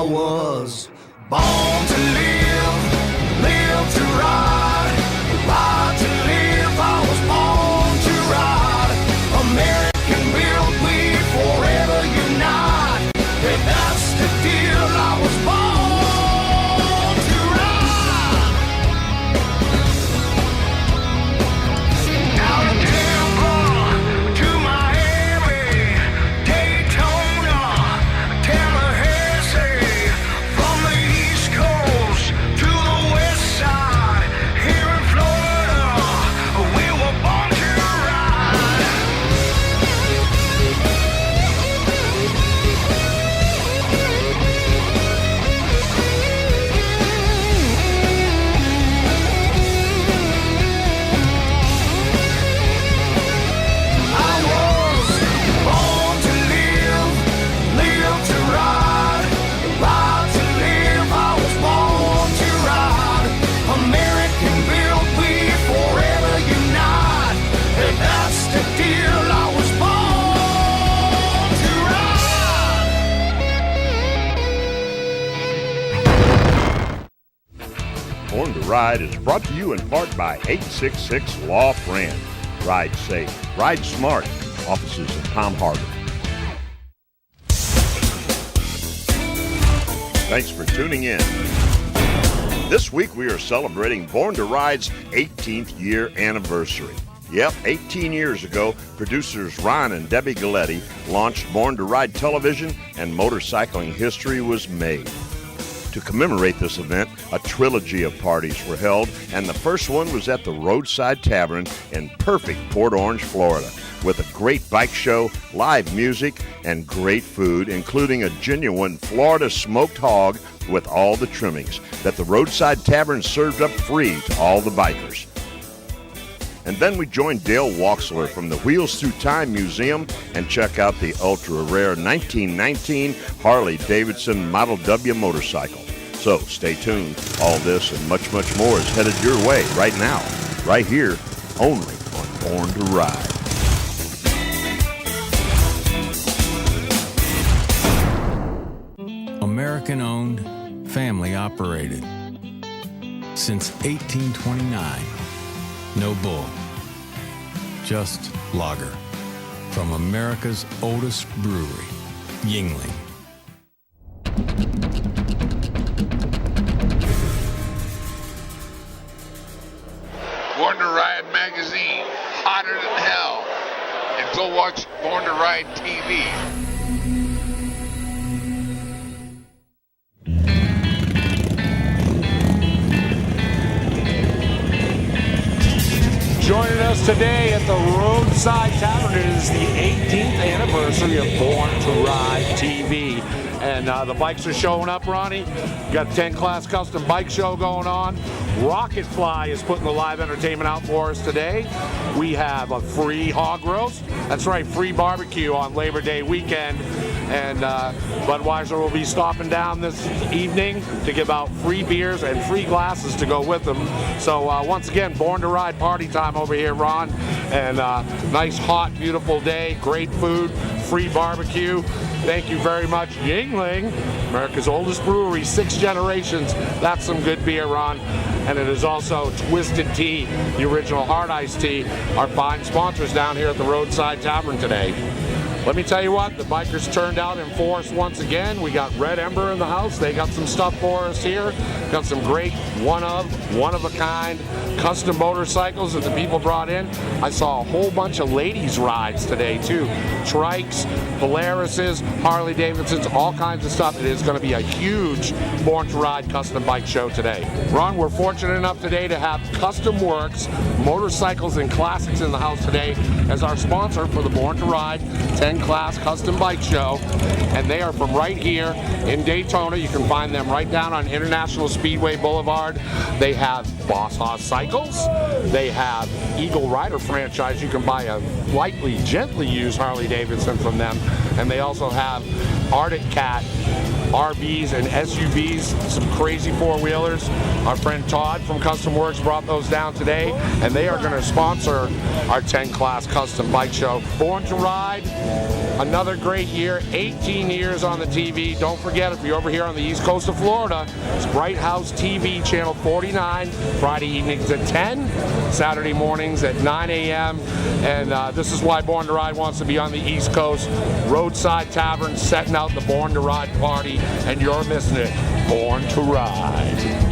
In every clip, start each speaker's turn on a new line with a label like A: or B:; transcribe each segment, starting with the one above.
A: I was born to live, live to ride, ride to live. I was born to ride. American built, we forever unite. And that's the deal. I was born to ride. Out of Tampa to Miami, Daytona, Tallahassee, from the East Coast to the West Side, here in Florida, we were born to ride. I was born to live, live to ride, ride to live. I was born to ride. American built, we forever unite. And that's the deal. I was born to ride.
B: Born to Ride is brought to you in part by 866 Law Friend. Ride safe, ride smart. Offices in Palm Harbor. Thanks for tuning in. This week we are celebrating Born to Ride's 18th year anniversary. Yep, 18 years ago, producers Ron and Debbie Galletti launched Born to Ride Television, and motorcycling history was made. To commemorate this event, a trilogy of parties were held, and the first one was at the Roadside Tavern in perfect Port Orange, Florida, with a great bike show, live music, and great food, including a genuine Florida smoked hog with all the trimmings that the Roadside Tavern served up free to all the bikers. And then we joined Dale Wachsler from the Wheels Through Time Museum and check out the ultra-rare 1919 Harley-Davidson Model W motorcycle. So stay tuned. All this and much, much more is headed your way right now, right here, only on Born to Ride.
C: American-owned, family-operated. Since 1829. No bull, just lager. From America's oldest brewery, Yuengling.
D: Born to Ride magazine, hotter than hell. And go watch Born to Ride TV.
E: Joining us today at the Roadside Tavern, it is the 18th anniversary of Born to Ride TV. And the bikes are showing up, Ronnie. Got a 10 class custom bike show going on. Rocket Fly is putting the live entertainment out for us today. We have a free hog roast. That's right, free barbecue on Labor Day weekend. And Budweiser will be stopping down this evening to give out free beers and free glasses to go with them. So once again, Born to Ride party time over here, Ron. And nice, hot, beautiful day, great food, free barbecue. Thank you very much, Yuengling, America's oldest brewery, 6 generations. That's some good beer, Ron. And it is also Twisted Tea, the original hard iced tea, our fine sponsors down here at the Roadside Tavern today. Let me tell you what, the bikers turned out in force once again. We got Red Ember in the house. They got some stuff for us here. Got some great one-of-a-kind custom motorcycles that the people brought in. I saw a whole bunch of ladies' rides today too. Trikes, Polarises, Harley Davidsons, all kinds of stuff. It is going to be a huge Born to Ride custom bike show today. Ron, we're fortunate enough today to have Custom Works Motorcycles and Classics in the house today as our sponsor for the Born to Ride 10 Class Custom Bike Show, and they are from right here in Daytona. You can find them right down on International Speedway Boulevard. They have Boss Hoss Cycles. They have Eagle Rider franchise. You can buy a lightly, gently used Harley Davidson from them, and they also have Arctic Cat RVs and SUVs, some crazy four-wheelers. Our friend Todd from Custom Works brought those down today, and they are going to sponsor our 10 Class Custom Bike Show. Born to Ride, Another great year, 18 years on the TV. Don't forget, if you're over here on the east coast of Florida, it's Bright House TV, channel 49, Friday evenings at 10, Saturday mornings at 9 a.m. And this is why Born to Ride wants to be on the east coast. Roadside Tavern setting out the Born to Ride party, and you're missing it. Born to Ride.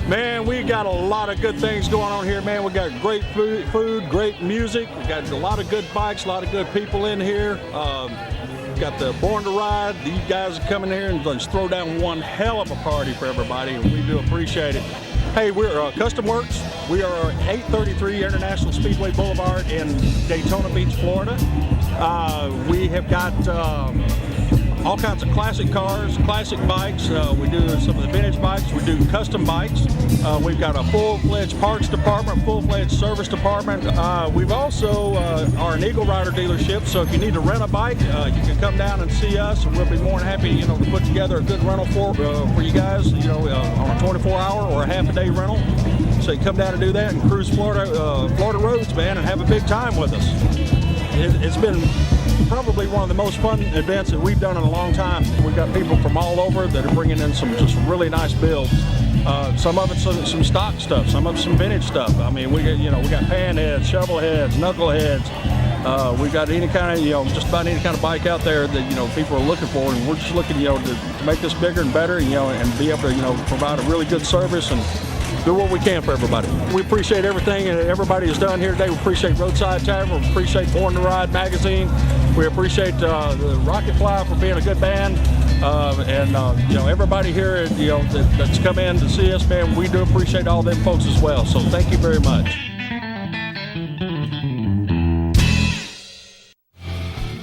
F: Man, we got a lot of good things going on here, man. We got great food, great music. We got a lot of good bikes, a lot of good people in here. We got the Born to Ride. These guys are coming here and just throw down one hell of a party for everybody, and we do appreciate it. Hey, we're Custom Works. We are 833 International Speedway Boulevard in Daytona Beach, Florida. We have got all kinds of classic cars, classic bikes. We do some of the vintage bikes. We do custom bikes. We've got a full-fledged parts department, full-fledged service department. We've also are an Eagle Rider dealership, so if you need to rent a bike, you can come down and see us, and we'll be more than happy, to put together a good rental for you guys, on a 24-hour or a half-a-day rental. So you come down and do that and cruise Florida roads, man, and have a big time with us. It's been probably one of the most fun events that we've done in a long time. We've got people from all over that are bringing in some just really nice builds. Some of it's some stock stuff, some of it's some vintage stuff. I mean, we got pan heads, shovel heads, knuckle heads. We've got any kind of, just about any kind of bike out there that, people are looking for, and we're just looking, to make this bigger and better, and be able to, provide a really good service and do what we can for everybody. We appreciate everything and everybody has done here today. We appreciate Roadside Tavern. We appreciate Born to Ride magazine. We appreciate the Rocket Fly for being a good band. Everybody here, that's come in to see us, man, we do appreciate all them folks as well. So thank you very much.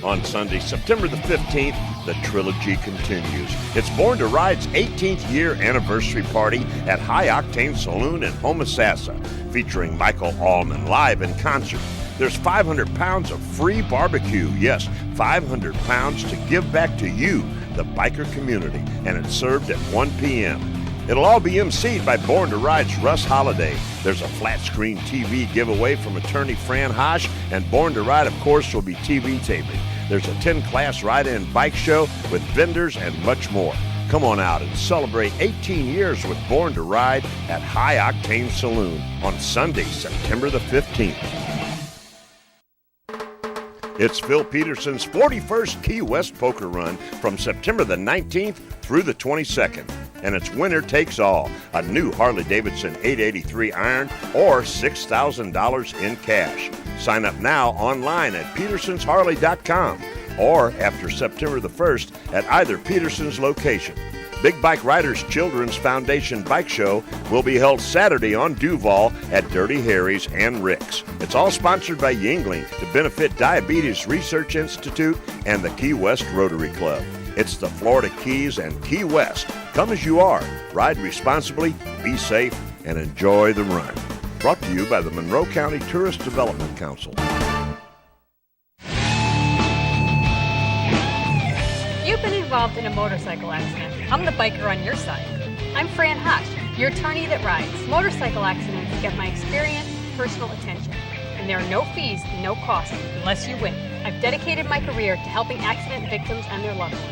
B: On Sunday, September the 15th, the trilogy continues. It's Born to Ride's 18th year anniversary party at High Octane Saloon in Homosassa, featuring Michael Allman live in concert. There's 500 pounds of free barbecue. Yes, 500 pounds to give back to you, the biker community, and it's served at 1 p.m. It'll all be emceed by Born to Ride's Russ Holliday. There's a flat screen TV giveaway from attorney Fran Hosh, and Born to Ride, of course, will be TV taping. There's a 10-class ride-in bike show with vendors and much more. Come on out and celebrate 18 years with Born to Ride at High Octane Saloon on Sunday, September the 15th. It's Phil Peterson's 41st Key West Poker Run from September the 19th through the 22nd. And it's winner takes all, a new Harley-Davidson 883 iron or $6,000 in cash. Sign up now online at petersonsharley.com or after September the 1st at either Peterson's location. Big Bike Riders Children's Foundation Bike Show will be held Saturday on Duval at Dirty Harry's and Rick's. It's all sponsored by Yingling to benefit Diabetes Research Institute and the Key West Rotary Club. It's the Florida Keys and Key West. Come as you are, ride responsibly, be safe, and enjoy the run. Brought to you by the Monroe County Tourist Development Council.
G: You've been involved in a motorcycle accident. I'm the biker on your side. I'm Fran Hosh, your attorney that rides. Motorcycle accidents get my experience, personal attention. And there are no fees, no costs, unless you win. I've dedicated my career to helping accident victims and their loved ones.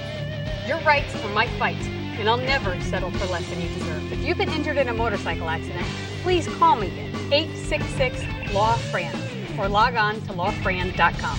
G: Your rights are my fight, and I'll never settle for less than you deserve. If you've been injured in a motorcycle accident, please call me at 866-LAW-FRAN or log on to lawfran.com.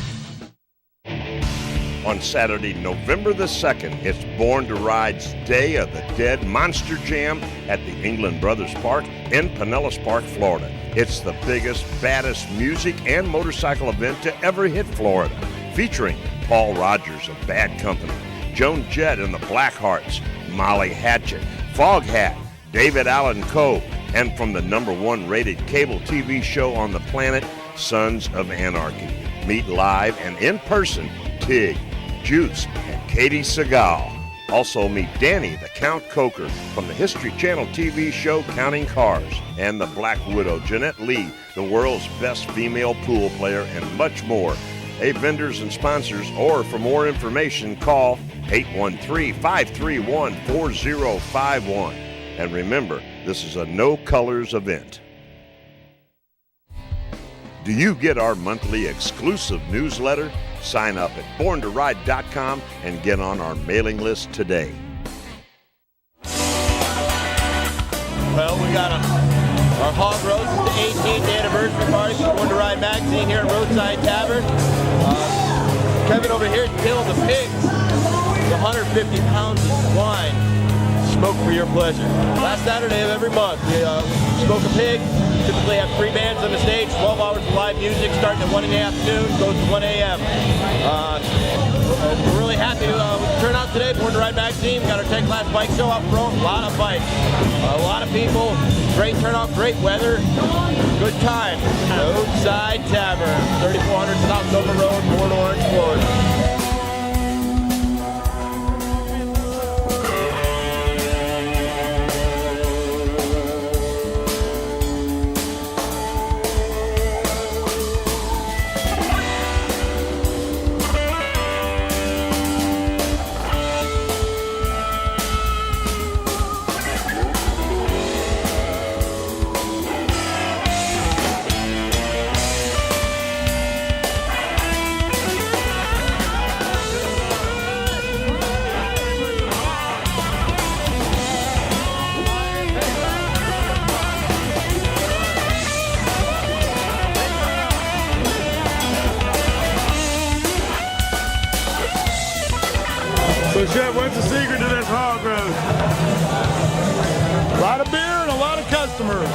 B: On Saturday, November the 2nd, it's Born to Ride's Day of the Dead Monster Jam at the England Brothers Park in Pinellas Park, Florida. It's the biggest, baddest music and motorcycle event to ever hit Florida, featuring Paul Rogers of Bad Company, Joan Jett and the Blackhearts, Molly Hatchet, Foghat, David Allen Coe, and from the #1 rated cable TV show on the planet, Sons of Anarchy. Meet live and in person Tig, Juice, and Katie Segal. Also meet Danny, the Count Coker, from the History Channel TV show Counting Cars, and the Black Widow, Jeanette Lee, the world's best female pool player, and much more. Hey, vendors and sponsors, or for more information, call 813-531-4051. And remember, this is a no colors event. Do you get our monthly exclusive newsletter? Sign up at borntoride.com and get on our mailing list today.
H: Well, we got our Hog Roast, the 18th anniversary party for Born to Ride magazine here at Roadside Tavern. Kevin over here killed the pigs, 150 pounds of wine. Smoke for your pleasure. Last Saturday of every month, we smoke a pig. Typically have 3 bands on the stage, 12 hours of live music starting at 1 in the afternoon, goes to 1 a.m. We're really happy with the turnout today. Born to Ride magazine, we got our 10-class bike show up front, a lot of bikes, a lot of people, great turnout, great weather, good time. Roadside Tavern, 3400 South Dover Road, Port Orange, Florida.
I: So, Chef, what's the secret to this hog roast?
F: A lot of beer and a lot of customers.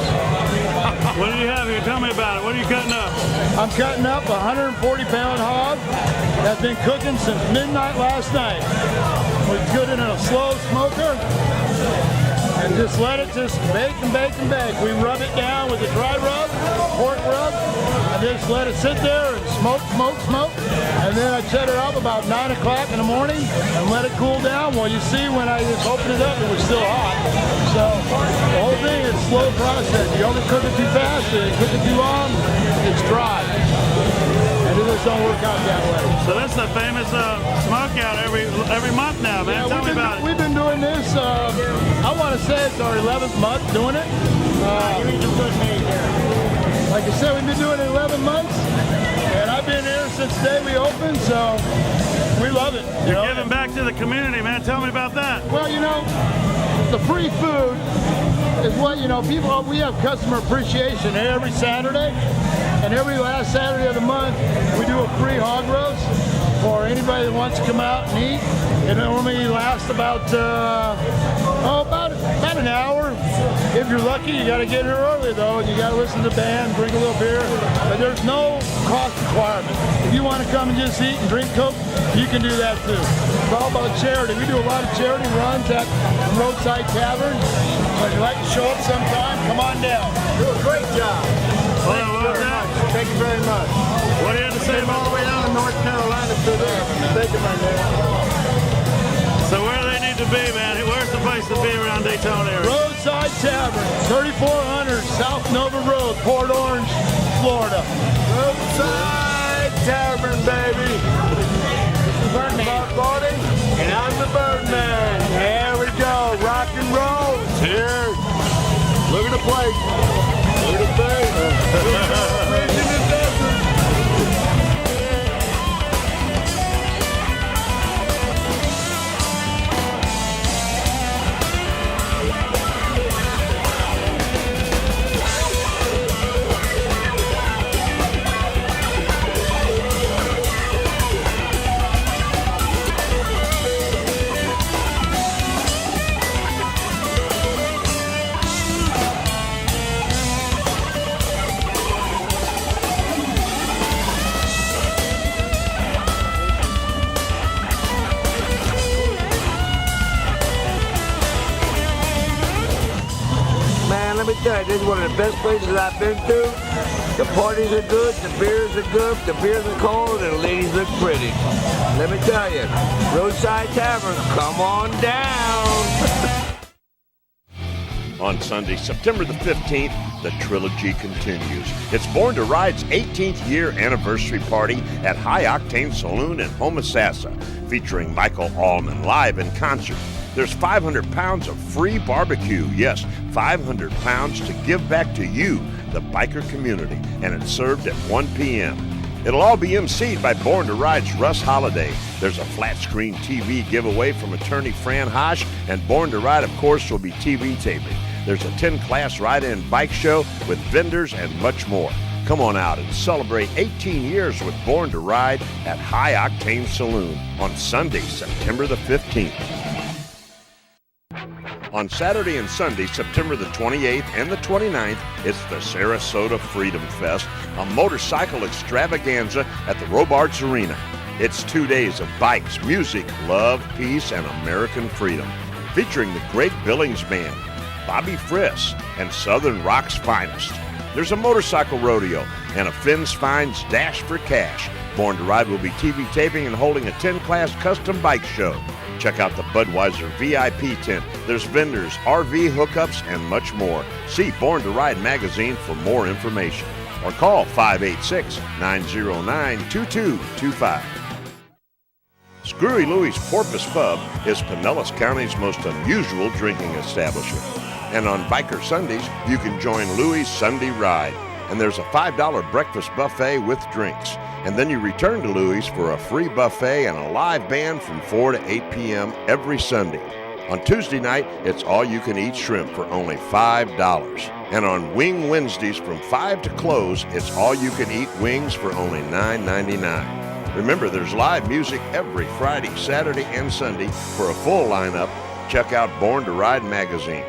I: What do you have here? Tell me about it. What are you cutting up?
F: I'm cutting up a 140-pound hog that's been cooking since midnight last night. We put it in a slow smoker and just let it just bake and bake and bake. We rub it down with a dry rub, pork rub, and just let it sit there and smoke, smoke, smoke. And then I set it up about 9 o'clock in the morning and let it cool down. Well, you see when I just opened it up, it was still hot. So the whole thing is slow process. You don't cook it too fast, you cook it too long, it's dry. And it just don't work out that way.
I: So that's the famous smoke out every month now, man. Tell me about it.
F: We've been doing this, I want to say it's our 11th month doing it. Like I said, we've been doing it 11 months, and I've been here since the day we opened, so we love it.
I: You're giving back to the community, man. Tell me about that.
F: Well, you know, the free food is what, you know, people, we have customer appreciation every Saturday, and every last Saturday of the month, we do a free hog roast for anybody that wants to come out and eat. It normally lasts about an hour. If you're lucky, you got to get here early, though, and you got to listen to the band, drink a little beer, but there's no cost requirement. If you want to come and just eat and drink Coke, you can do that, too. It's all about charity. We do a lot of charity runs at Roadside Tavern. So if you'd like to show up sometime, come on down. Do a great job. Thank you very much.
I: What do you have to say about
F: all the way down to North Carolina to there? Thank you, my man.
I: So where do they need to be, man? Where's the place to be around Daytona area?
F: Roadside Tavern, 3400 South Nova Road, Port Orange, Florida. Roadside Tavern, baby. Birdman. And I'm the Birdman. There we go. Rock and roll. It's here. Look at the plate. Look at the plate. Let me tell you, this is one of the best places I've been to.
J: The parties are good, the beers are good, the beers are cold, and the ladies look pretty. Let me tell you, Roadside Tavern, come on down.
B: On Sunday, September the 15th, the trilogy continues. It's Born to Ride's 18th year anniversary party at High Octane Saloon in Homosassa, featuring Michael Allman live in concert. There's 500 pounds of free barbecue. Yes, 500 pounds to give back to you, the biker community, and it's served at 1 p.m. It'll all be emceed by Born to Ride's Russ Holliday. There's a flat screen TV giveaway from attorney Fran Hosh, and Born to Ride, of course, will be TV taping. There's a 10-class ride-in bike show with vendors and much more. Come on out and celebrate 18 years with Born to Ride at High Octane Saloon on Sunday, September the 15th. On Saturday and Sunday, September the 28th and the 29th, it's the Sarasota Freedom Fest, a motorcycle extravaganza at the Robarts Arena. It's 2 days of bikes, music, love, peace, and American freedom, featuring the Great Billings Band, Bobby Friss, and Southern Rock's finest. There's a motorcycle rodeo and a Finn's Finds Dash for Cash. Born to Ride will be TV taping and holding a 10-class custom bike show. Check out the Budweiser VIP tent. There's vendors, RV hookups, and much more. See Born to Ride magazine for more information. Or call 586-909-2225. Screwy Louie's Porpoise Pub is Pinellas County's most unusual drinking establishment. And on Biker Sundays, you can join Louie's Sunday Ride. And there's a $5 breakfast buffet with drinks. And then you return to Louie's for a free buffet and a live band from 4 to 8 p.m. every Sunday. On Tuesday night, it's all-you-can-eat shrimp for only $5. And on Wing Wednesdays from 5 to close, it's all-you-can-eat wings for only $9.99. Remember, there's live music every Friday, Saturday, and Sunday. For a full lineup, check out Born to Ride magazine.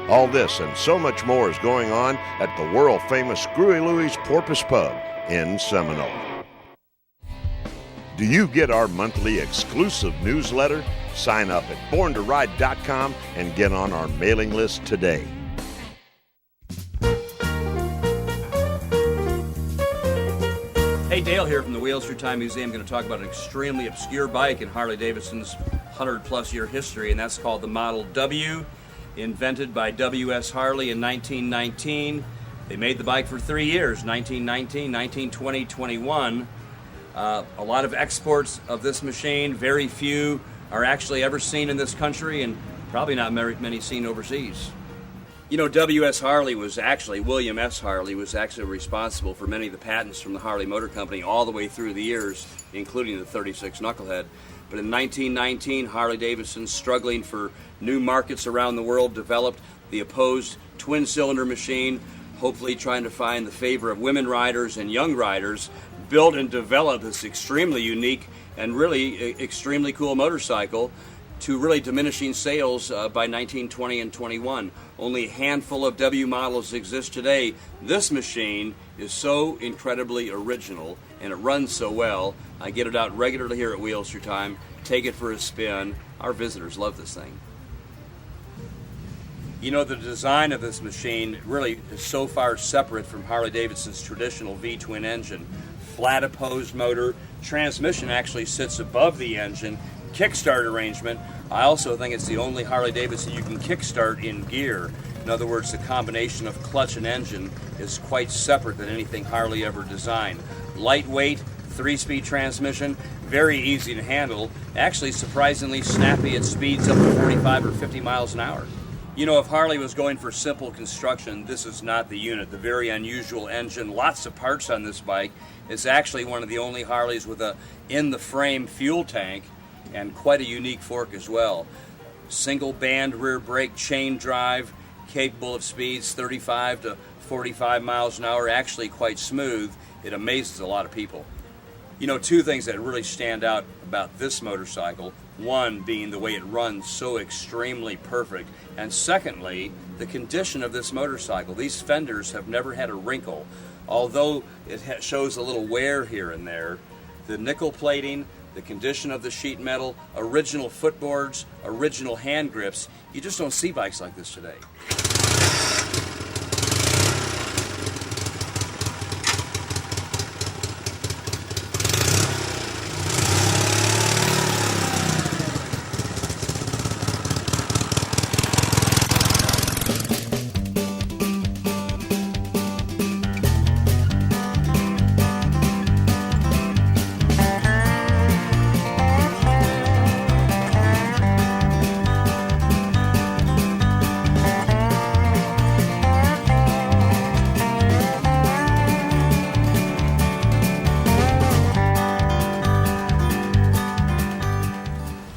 B: All this and so much more is going on at the world-famous Screwy Louie's Porpoise Pub in Seminole. Do you get our monthly exclusive newsletter? Sign up at borntoride.com and get on our mailing list today.
K: Hey, Dale here from the Wheels Through Time Museum. I'm going to talk about an extremely obscure bike in Harley-Davidson's 100-plus year history, and that's called the Model W, invented by W.S. Harley in 1919. They made the bike for 3 years, 1919, 1920, 21. A lot of exports of this machine. Very few are actually ever seen in this country, and probably not many seen overseas. You know, W.S. Harley was actually, William S. Harley was actually responsible for many of the patents from the Harley Motor Company all the way through the years, including the 36 Knucklehead. But in 1919, Harley-Davidson, struggling for new markets around the world, developed the opposed twin-cylinder machine, hopefully trying to find the favor of women riders and young riders, built and developed this extremely unique and really extremely cool motorcycle to really diminishing sales by 1920 and 21. Only a handful of W models exist today. This machine is so incredibly original and it runs so well. I get it out regularly here at Wheels Through Time. Take it for a spin. Our visitors love this thing. You know, the design of this machine really is so far separate from Harley-Davidson's traditional V-twin engine. Flat opposed motor, transmission actually sits above the engine, kickstart arrangement. I also think it's the only Harley-Davidson you can kickstart in gear. In other words, the combination of clutch and engine is quite separate than anything Harley ever designed. Lightweight, 3-speed transmission, very easy to handle, actually surprisingly snappy at speeds up to 45 or 50 miles an hour. You know, if Harley was going for simple construction, this is not the unit. The very unusual engine, lots of parts on this bike. It's actually one of the only Harleys with a in-the-frame fuel tank and quite a unique fork as well. Single band rear brake, chain drive, capable of speeds 35 to 45 miles an hour, actually quite smooth. It amazes a lot of people. You know, two things that really stand out about this motorcycle, one being the way it runs so extremely perfect, and secondly, the condition of this motorcycle. These fenders have never had a wrinkle. Although it shows a little wear here and there, the nickel plating, the condition of the sheet metal, original footboards, original hand grips, you just don't see bikes like this today.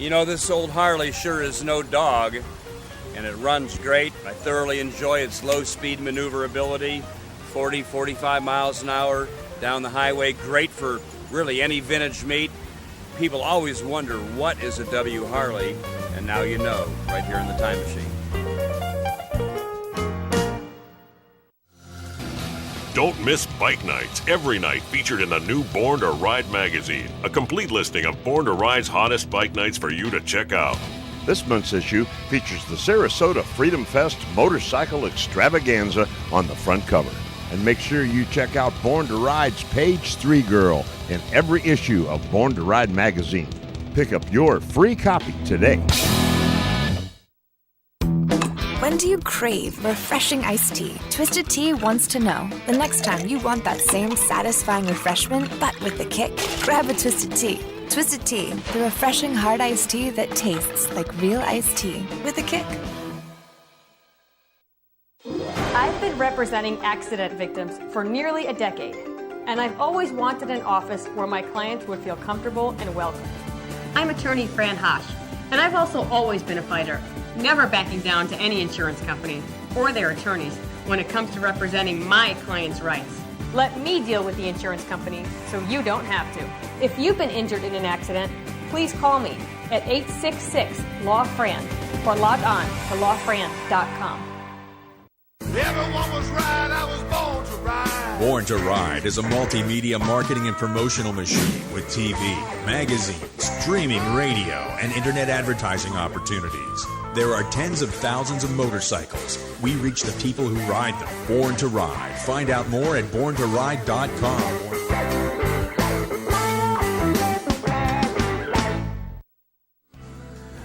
K: You know, this old Harley sure is no dog, and it runs great. I thoroughly enjoy its low-speed maneuverability, 40, 45 miles an hour down the highway. Great for really any vintage meet. People always wonder, what is a W Harley? And now you know, right here in the Time Machine.
L: Don't miss Bike Nights, every night featured in the new Born to Ride magazine. A complete listing of Born to Ride's hottest bike nights for you to check out.
B: This month's issue features the Sarasota Freedom Fest Motorcycle Extravaganza on the front cover. And make sure you check out Born to Ride's Page 3 Girl in every issue of Born to Ride magazine. Pick up your free copy today.
M: When do you crave refreshing iced tea? Twisted Tea wants to know. The next time you want that same satisfying refreshment, but with a kick, grab a Twisted Tea. Twisted Tea, the refreshing hard iced tea that tastes like real iced tea with a kick.
G: I've been representing accident victims for nearly a decade, and I've always wanted an office where my clients would feel comfortable and welcome. I'm attorney Fran Hosh, and I've also always been a fighter, never backing down to any insurance company or their attorneys when it comes to representing my clients' rights. Let me deal with the insurance company so you don't have to. If you've been injured in an accident, please call me at 866-LAW-FRAN or log on to lawfran.com.
A: Everyone was right, I was born to ride.
N: Born to Ride is a multimedia marketing and promotional machine with TV, magazines, streaming radio, and internet advertising opportunities. There are tens of thousands of motorcycles. We reach the people who ride them. Born to Ride. Find out more at borntoride.com.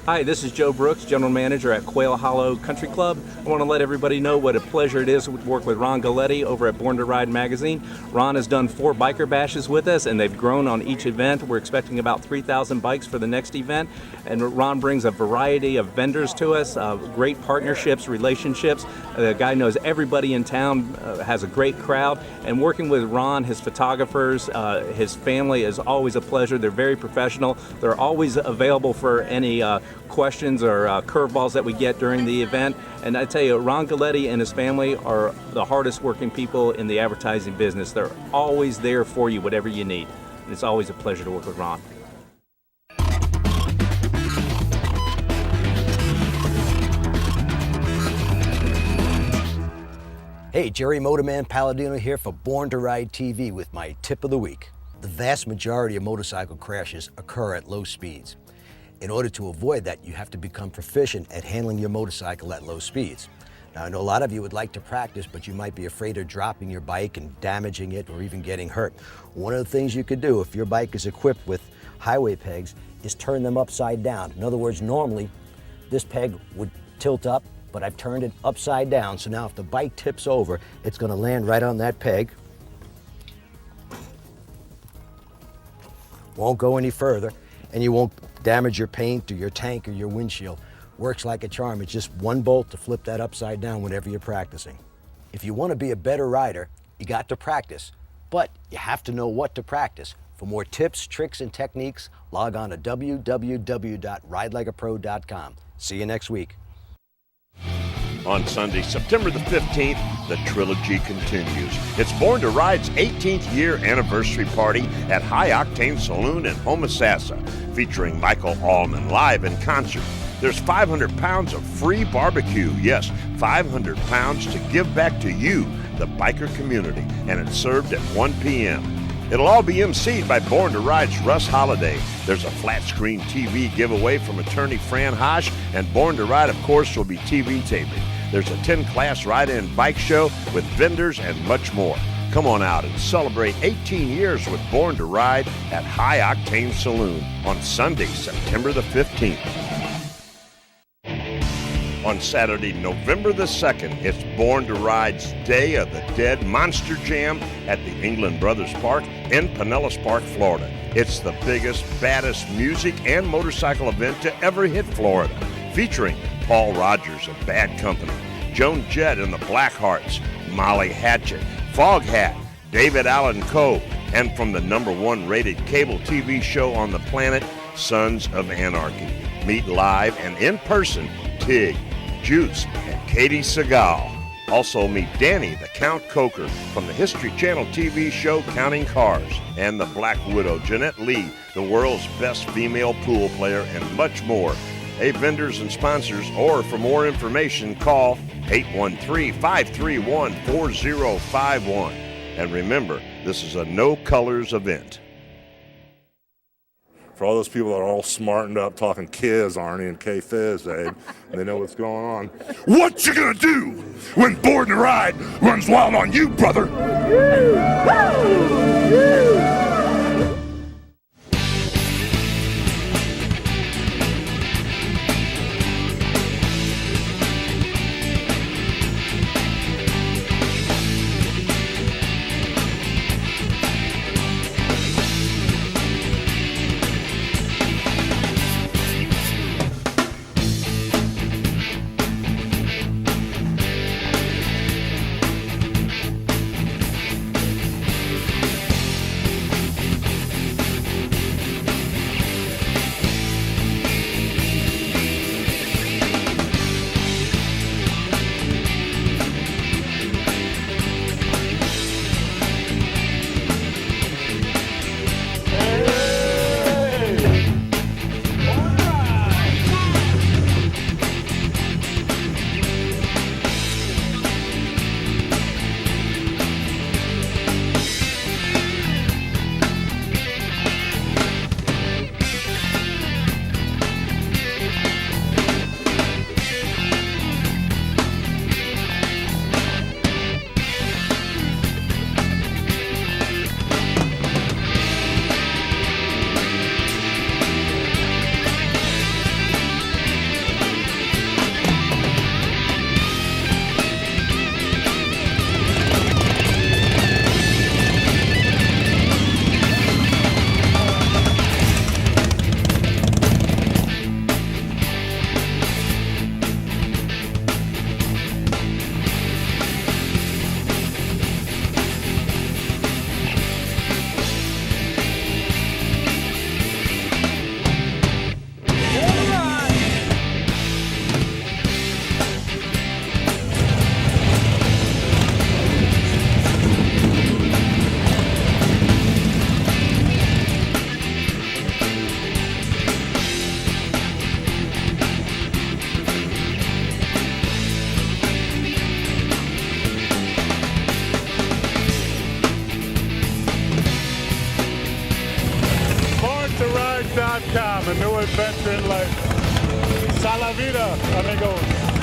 O: Hi, this is Joe Brooks, General Manager at Quail Hollow Country Club. I want to let everybody know what a pleasure it is to work with Ron Galletti over at Born to Ride magazine. Ron has done 4 biker bashes with us, and they've grown on each event. We're expecting about 3,000 bikes for the next event, and Ron brings a variety of vendors to us, great partnerships, relationships. The guy knows everybody in town, has a great crowd, and working with Ron, his photographers, his family is always a pleasure. They're very professional. They're always available for any questions or curveballs that we get during the event. And I tell you, Ron Galletti and his family are the hardest working people in the advertising business. They're always there for you, whatever you need. And it's always a pleasure to work with Ron.
P: Hey, Jerry Motorman Palladino here for Born to Ride TV with my tip of the week. The vast majority of motorcycle crashes occur at low speeds. In order to avoid that, you have to become proficient at handling your motorcycle at low speeds. Now, I know a lot of you would like to practice, but you might be afraid of dropping your bike and damaging it or even getting hurt. One of the things you could do if your bike is equipped with highway pegs is turn them upside down. In other words, normally this peg would tilt up, but I've turned it upside down, so now if the bike tips over, it's going to land right on that peg. Won't go any further, and you won't damage your paint or your tank or your windshield. Works like a charm. It's just one bolt to flip that upside down whenever you're practicing. If you want to be a better rider, you got to practice, but you have to know what to practice. For more tips, tricks, and techniques, log on to www.ridelikeapro.com. See you next week.
B: On Sunday, September the 15th, the trilogy continues. It's Born to Ride's 18th year anniversary party at High Octane Saloon in Homosassa, featuring Michael Allman live in concert. There's 500 pounds of free barbecue. Yes, 500 pounds to give back to you, the biker community, and it's served at 1 p.m. It'll all be emceed by Born to Ride's Russ Holiday. There's a flat-screen TV giveaway from attorney Fran Hosh, and Born to Ride, of course, will be TV taping. There's a 10-class ride-in bike show with vendors and much more. Come on out and celebrate 18 years with Born to Ride at High Octane Saloon on Sunday, September the 15th. On Saturday, November the 2nd, it's Born to Ride's Day of the Dead Monster Jam at the England Brothers Park in Pinellas Park, Florida. It's the biggest, baddest music and motorcycle event to ever hit Florida, featuring Paul Rogers of Bad Company, Joan Jett and the Blackhearts, Molly Hatchet, Foghat, David Allen Coe, and from the #1 rated cable TV show on the planet, Sons of Anarchy. Meet live and in person Tig, Juice, and Katie Segal. Also meet Danny the Count Coker from the History Channel TV show Counting Cars, and the Black Widow, Jeanette Lee, the world's best female pool player, and much more. Hey, vendors and sponsors, or for more information, call 813-531-4051. And remember, this is a no colors event.
Q: For all those people that are all smartened up talking Kiz, Arnie, and K-Fizz, Abe, they know what's going on.
A: What you gonna do when Board and Ride runs wild on you, brother?
R: A new adventure in life. Salavida, amigos.